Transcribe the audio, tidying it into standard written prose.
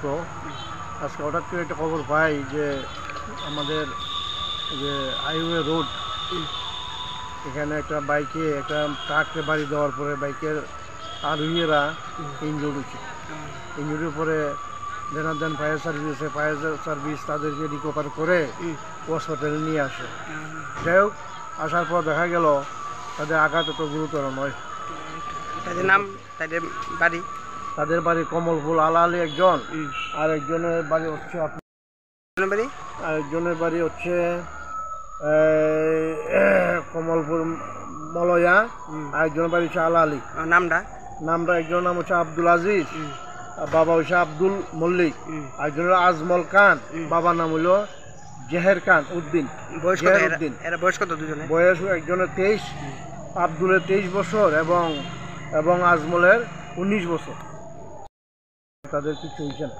তো আজকে হঠাৎ করে একটা খবর পাই যে আমাদের যে হাইওয়ে রোড এখানে একটা বাইকে একটা ট্রাককে বাড়ি দেওয়ার পরে বাইকের আরোহীরা ইনজুর্ড হয়েছে। ইনজুরির পরে দেন ফায়ার সার্ভিস তাদেরকে রিকভার করে হসপিটালে নিয়ে আসে। যাই হোক, আসার পর দেখা গেল তাদের আঘাত এত গুরুতর নয়। তাদের বাড়ি কমলপুর আলালি একজন, আর একজনের বাড়ি হচ্ছে কমলপুর মলয়া, আর একজনের বাড়ি হচ্ছে আলালি। নামটা একজনের নাম হচ্ছে আব্দুল আজিজ, বাবা হচ্ছে আব্দুল মল্লিক, একজনের আজমল খান, বাবার নাম হইল জেহের খান উদ্দিন। বয়স একজনের 23, আব্দুলের 23 বছর এবং আজমলের 19 বছর। তাদের কিছু হয়েছে না।